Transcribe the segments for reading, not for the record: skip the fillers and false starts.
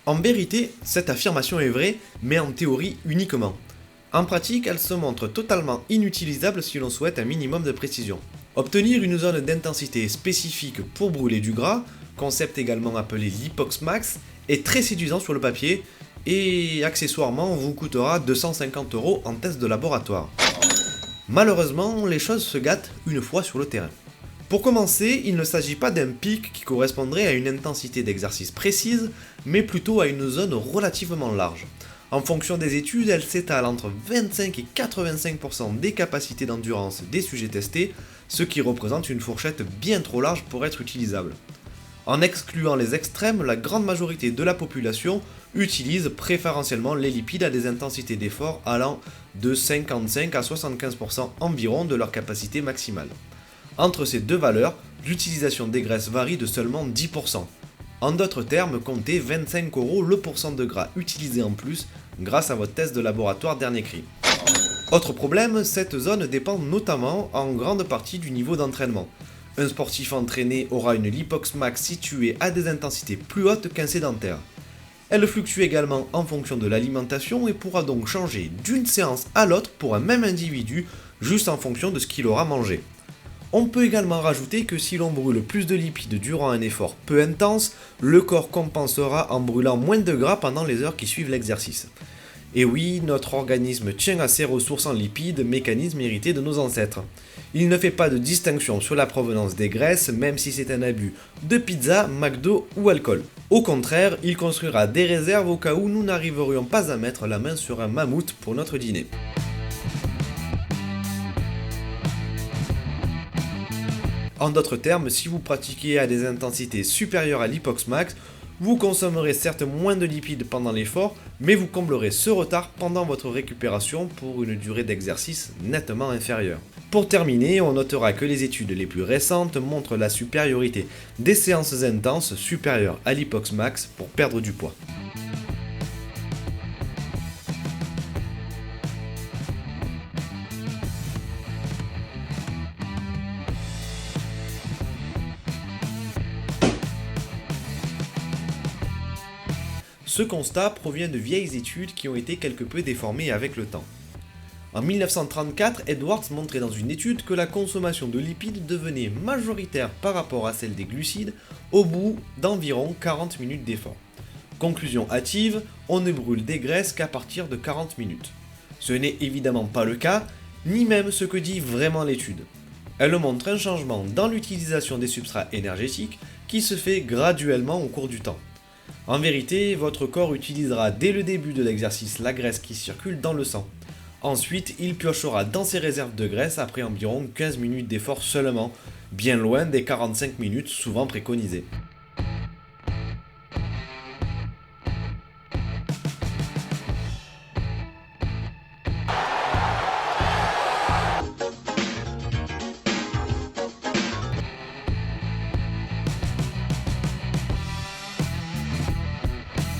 En vérité, cette affirmation est vraie, mais en théorie uniquement. En pratique, elle se montre totalement inutilisable si l'on souhaite un minimum de précision. Obtenir une zone d'intensité spécifique pour brûler du gras, concept également appelé l'hypox max, est très séduisant sur le papier et accessoirement vous coûtera 250 € en test de laboratoire. Malheureusement, les choses se gâtent une fois sur le terrain. Pour commencer, il ne s'agit pas d'un pic qui correspondrait à une intensité d'exercice précise, mais plutôt à une zone relativement large. En fonction des études, elle s'étale entre 25 et 85% des capacités d'endurance des sujets testés, ce qui représente une fourchette bien trop large pour être utilisable. En excluant les extrêmes, la grande majorité de la population utilise préférentiellement les lipides à des intensités d'effort allant de 55 à 75% environ de leur capacité maximale. Entre ces deux valeurs, l'utilisation des graisses varie de seulement 10%. En d'autres termes, comptez 25 € le pourcent de gras utilisé en plus grâce à votre test de laboratoire dernier cri. Autre problème, cette zone dépend notamment en grande partie du niveau d'entraînement. Un sportif entraîné aura une lipox max située à des intensités plus hautes qu'un sédentaire. Elle fluctue également en fonction de l'alimentation et pourra donc changer d'une séance à l'autre pour un même individu, juste en fonction de ce qu'il aura mangé. On peut également rajouter que si l'on brûle plus de lipides durant un effort peu intense, le corps compensera en brûlant moins de gras pendant les heures qui suivent l'exercice. Et oui, notre organisme tient à ses ressources en lipides, mécanisme hérité de nos ancêtres. Il ne fait pas de distinction sur la provenance des graisses, même si c'est un abus de pizza, McDo ou alcool. Au contraire, il construira des réserves au cas où nous n'arriverions pas à mettre la main sur un mammouth pour notre dîner. En d'autres termes, si vous pratiquez à des intensités supérieures à l'hypox max, vous consommerez certes moins de lipides pendant l'effort, mais vous comblerez ce retard pendant votre récupération pour une durée d'exercice nettement inférieure. Pour terminer, on notera que les études les plus récentes montrent la supériorité des séances intenses supérieures à l'hypox max pour perdre du poids. Ce constat provient de vieilles études qui ont été quelque peu déformées avec le temps. En 1934, Edwards montrait dans une étude que la consommation de lipides devenait majoritaire par rapport à celle des glucides au bout d'environ 40 minutes d'effort. Conclusion hâtive, on ne brûle des graisses qu'à partir de 40 minutes. Ce n'est évidemment pas le cas, ni même ce que dit vraiment l'étude. Elle montre un changement dans l'utilisation des substrats énergétiques qui se fait graduellement au cours du temps. En vérité, votre corps utilisera dès le début de l'exercice la graisse qui circule dans le sang. Ensuite, il piochera dans ses réserves de graisse après environ 15 minutes d'effort seulement, bien loin des 45 minutes souvent préconisées.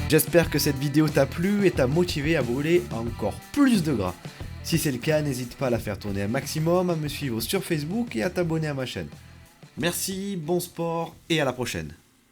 J'espère que cette vidéo t'a plu et t'a motivé à brûler encore plus de gras. Si c'est le cas, n'hésite pas à la faire tourner un maximum, à me suivre sur Facebook et à t'abonner à ma chaîne. Merci, bon sport et à la prochaine.